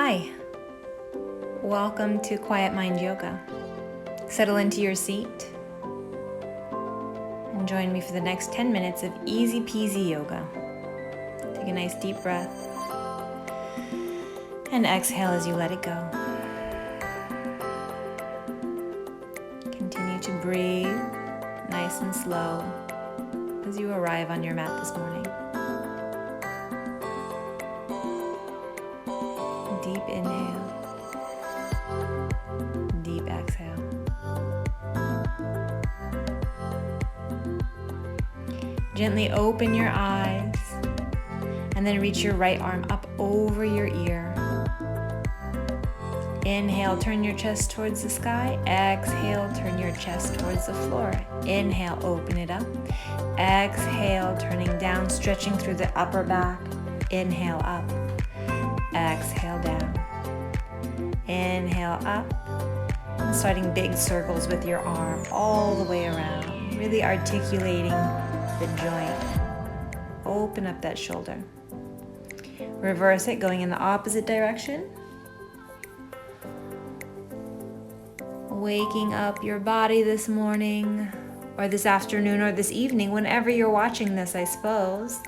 Hi, welcome to Quiet Mind Yoga. Settle into your seat and join me for the next 10 minutes of easy peasy yoga. Take a nice deep breath and exhale as you let it go. Continue to breathe nice and slow as you arrive on your mat this morning. Deep inhale, deep exhale. Gently open your eyes and then reach your right arm up over your ear. Inhale, turn your chest towards the sky. Exhale, turn your chest towards the floor. Inhale, open it up. Exhale, turning down, stretching through the upper back. Inhale, up. Exhale, down. Inhale, up. And starting big circles with your arm all the way around, really articulating the joint. Open up that shoulder. Reverse it, going in the opposite direction. Waking up your body this morning, or this afternoon, or this evening, whenever you're watching this, I suppose.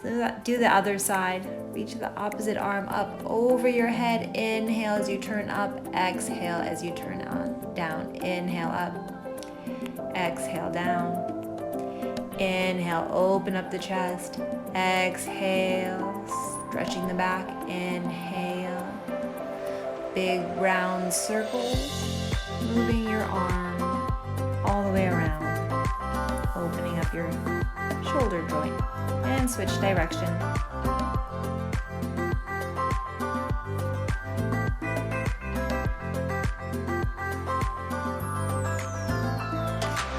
Do the other side. Reach the opposite arm up over your head. Inhale as you turn up. Exhale as you turn on down. Inhale up. Exhale down. Inhale, open up the chest. Exhale, stretching the back. Inhale. Big round circles, moving your arm all the way around. Opening up your shoulder joint and switch direction.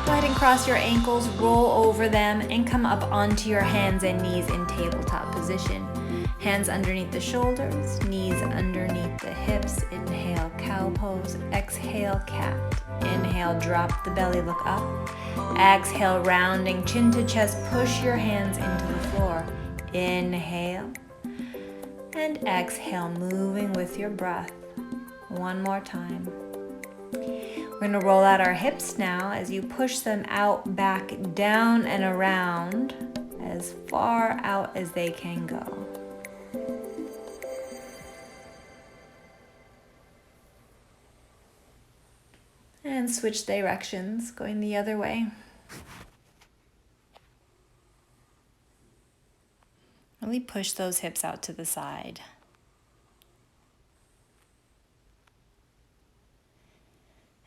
Go ahead and cross your ankles, roll over them, and come up onto your hands and knees in tabletop position. Hands underneath the shoulders, knees underneath the hips. Inhale, cow pose. Exhale, cat. Inhale, drop the belly, look up. Exhale, rounding chin to chest, push your hands into the floor. Inhale and exhale, moving with your breath. One more time. We're going to roll out our hips now as you push them out, back, down, and around as far out as they can go. And switch directions, going the other way. Really push those hips out to the side.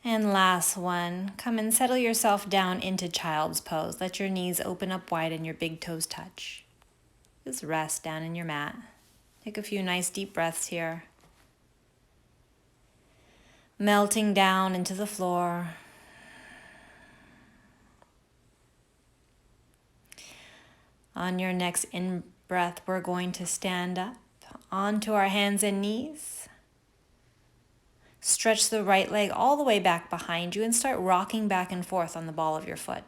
And last one, come and settle yourself down into child's pose. Let your knees open up wide and your big toes touch. Just rest down in your mat. Take a few nice deep breaths here. Melting down into the floor. On your next in-breath, we're going to stand up onto our hands and knees. Stretch the right leg all the way back behind you and start rocking back and forth on the ball of your foot.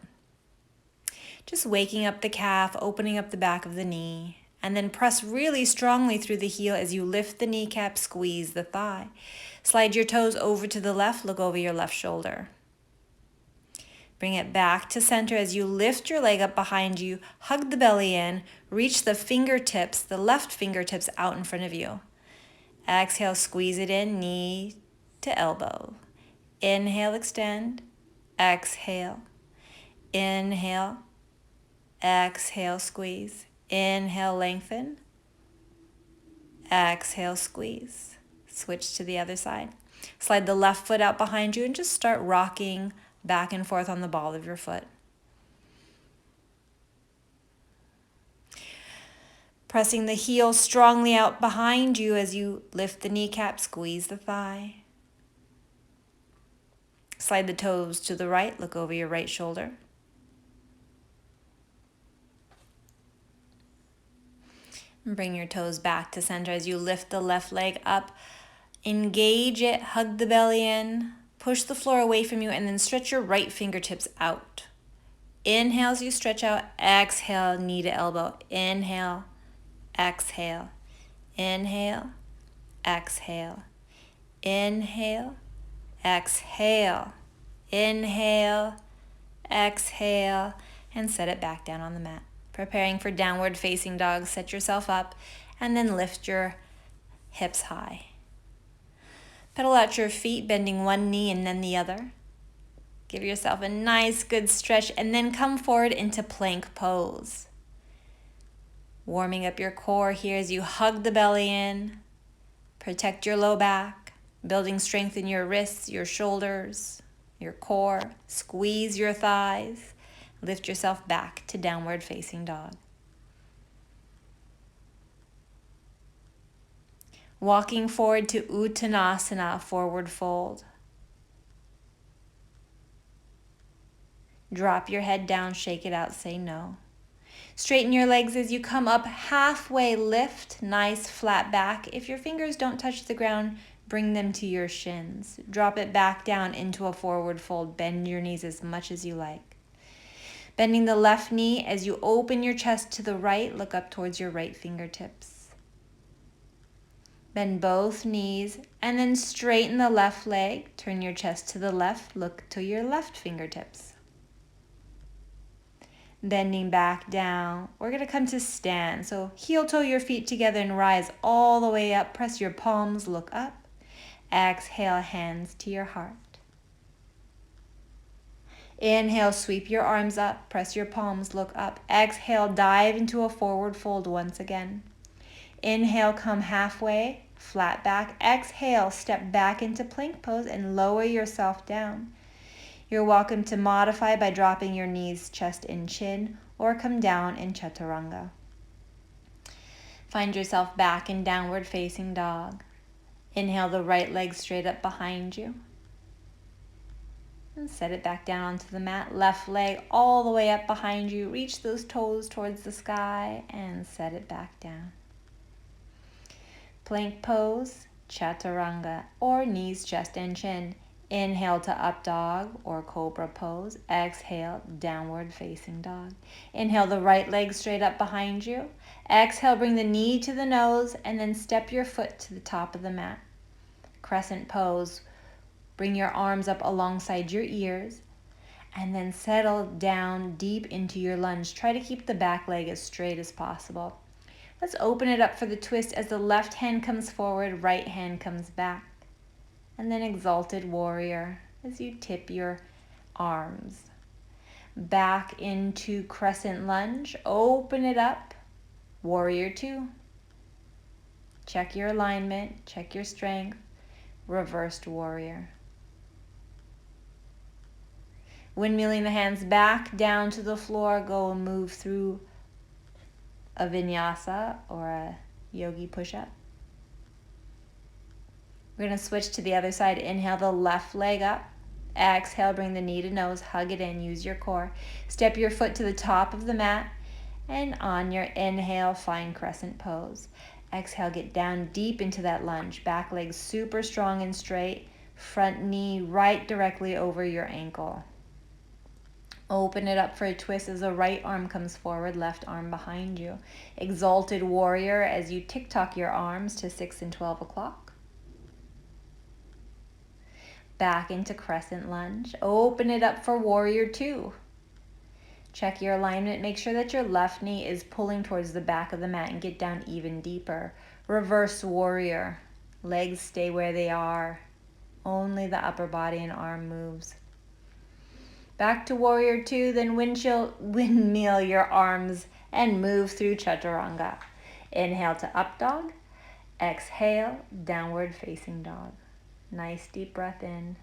Just waking up the calf, opening up the back of the knee, and then press really strongly through the heel as you lift the kneecap, squeeze the thigh. Slide your toes over to the left, look over your left shoulder. Bring it back to center as you lift your leg up behind you, hug the belly in, reach the fingertips, the left fingertips out in front of you. Exhale, squeeze it in, knee to elbow. Inhale, extend. Exhale. Inhale. Exhale, squeeze. Inhale, lengthen. Exhale, squeeze. Switch to the other side. Slide the left foot out behind you and just start rocking back and forth on the ball of your foot. Pressing the heel strongly out behind you as you lift the kneecap, squeeze the thigh. Slide the toes to the right, look over your right shoulder. And bring your toes back to center as you lift the left leg up. Engage it, hug the belly in, push the floor away from you, and then stretch your right fingertips out. Inhale as you stretch out, exhale, knee to elbow. Inhale, exhale, inhale, exhale, Inhale, exhale, inhale, exhale, and set it back down on the mat. Preparing for downward facing dog, set yourself up and then lift your hips high. Pedal out your feet, bending one knee and then the other. Give yourself a nice good stretch and then come forward into plank pose. Warming up your core here as you hug the belly in. Protect your low back, building strength in your wrists, your shoulders, your core. Squeeze your thighs. Lift yourself back to downward facing dog. Walking forward to Uttanasana, forward fold. Drop your head down, shake it out, say no. Straighten your legs as you come up, halfway lift, nice flat back. If your fingers don't touch the ground, bring them to your shins. Drop it back down into a forward fold. Bend your knees as much as you like. Bending the left knee as you open your chest to the right, look up towards your right fingertips. Bend both knees and then straighten the left leg. Turn your chest to the left, look to your left fingertips. Bending back down, we're going to come to stand. So heel toe your feet together and rise all the way up. Press your palms, look up. Exhale, hands to your heart. Inhale, sweep your arms up. Press your palms, look up. Exhale, dive into a forward fold once again. Inhale, come halfway, flat back. Exhale, step back into plank pose and lower yourself down. You're welcome to modify by dropping your knees, chest and chin, or come down in Chaturanga. Find yourself back in downward facing dog. Inhale the right leg straight up behind you. And set it back down onto the mat. Left leg all the way up behind you. Reach those toes towards the sky and set it back down. Plank pose, Chaturanga, or knees, chest and chin. Inhale to up dog or cobra pose. Exhale, downward facing dog. Inhale the right leg straight up behind you. Exhale, bring the knee to the nose and then step your foot to the top of the mat. Crescent pose. Bring your arms up alongside your ears and then settle down deep into your lunge. Try to keep the back leg as straight as possible. Let's open it up for the twist as the left hand comes forward, right hand comes back. And then exalted warrior as you tip your arms. Back into crescent lunge. Open it up. Warrior two. Check your alignment. Check your strength. Reversed warrior. Windmilling the hands back down to the floor. Go and move through a vinyasa or a yogi push-up. We're going to switch to the other side. Inhale the left leg up. Exhale, bring the knee to nose. Hug it in. Use your core. Step your foot to the top of the mat. And on your inhale, find crescent pose. Exhale, get down deep into that lunge. Back leg super strong and straight. Front knee right directly over your ankle. Open it up for a twist as the right arm comes forward, left arm behind you. Exalted warrior as you tick-tock your arms to 6 and 12 o'clock. Back into crescent lunge. Open it up for warrior two. Check your alignment. Make sure that your left knee is pulling towards the back of the mat and get down even deeper. Reverse warrior. Legs stay where they are. Only the upper body and arm moves. Back to warrior two, then windmill your arms and move through Chaturanga. Inhale to up dog. Exhale, downward facing dog. Nice deep breath in,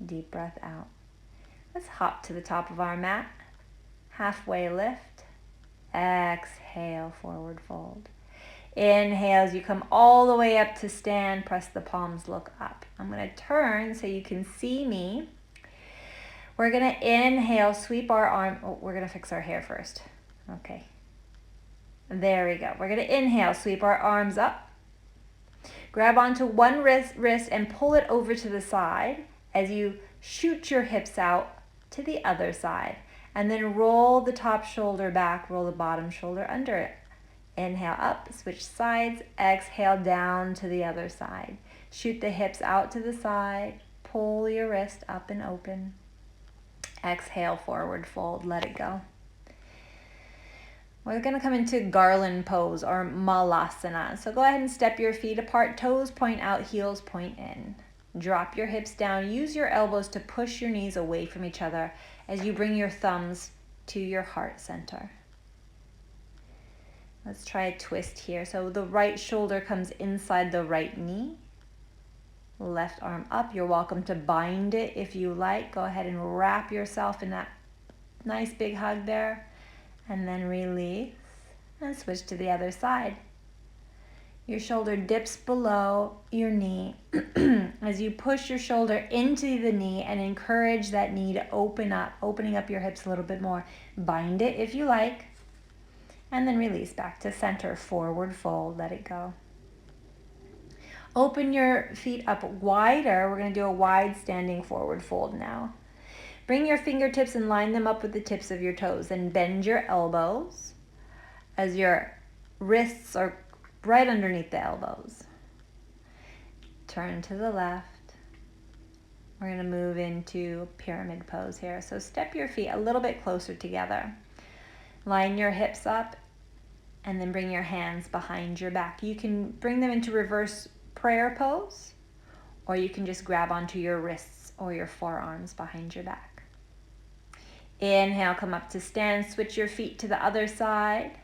deep breath out. Let's hop to the top of our mat. Halfway lift. Exhale, forward fold. Inhale as you come all the way up to stand. Press the palms, look up. I'm going to turn so you can see me. We're going to inhale, sweep our arm. Oh, we're going to fix our hair first. Okay. There we go. We're going to inhale, sweep our arms up. Grab onto one wrist and pull it over to the side as you shoot your hips out to the other side. And then roll the top shoulder back, roll the bottom shoulder under it. Inhale up, switch sides, exhale down to the other side. Shoot the hips out to the side. Pull your wrist up and open. Exhale, forward fold, let it go. We're going to come into garland pose or malasana. So go ahead and step your feet apart, toes point out, heels point in. Drop your hips down. Use your elbows to push your knees away from each other as you bring your thumbs to your heart center. Let's try a twist here. So the right shoulder comes inside the right knee. Left arm up. You're welcome to bind it if you like. Go ahead and wrap yourself in that nice big hug there. And then release and switch to the other side. Your shoulder dips below your knee as you push your shoulder into the knee and encourage that knee to open up, opening up your hips a little bit more. Bind it if you like. And then release back to center, forward fold, let it go. Open your feet up wider. We're going to do a wide standing forward fold now. Bring your fingertips and line them up with the tips of your toes. Then bend your elbows as your wrists are right underneath the elbows. Turn to the left. We're going to move into pyramid pose here. So step your feet a little bit closer together. Line your hips up and then bring your hands behind your back. You can bring them into reverse prayer pose, or you can just grab onto your wrists or your forearms behind your back. Inhale, come up to stand. Switch your feet to the other side.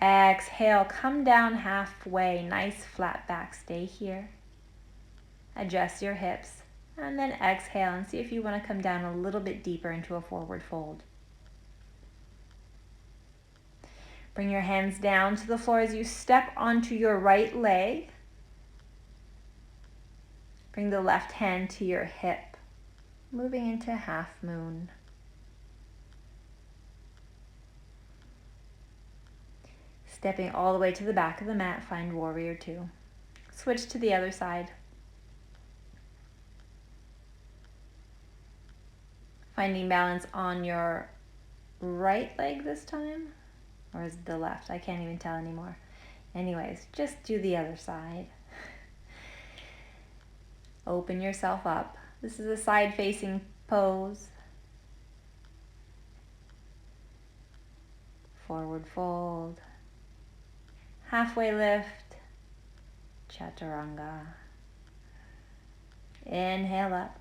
Exhale, come down halfway. Nice flat back. Stay here. Adjust your hips. And then exhale and see if you want to come down a little bit deeper into a forward fold. Bring your hands down to the floor as you step onto your right leg. Bring the left hand to your hip. Moving into half moon. Stepping all the way to the back of the mat, find warrior two. Switch to the other side. Finding balance on your right leg this time, or is it the left? I can't even tell anymore. Anyways, just do the other side. Open yourself up. This is a side facing pose. Forward fold. Halfway lift, chaturanga. Inhale up.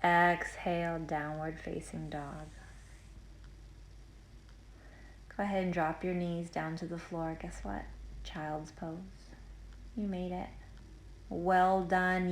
Exhale, downward facing dog. Go ahead and drop your knees down to the floor. Guess what? Child's pose. You made it. Well done.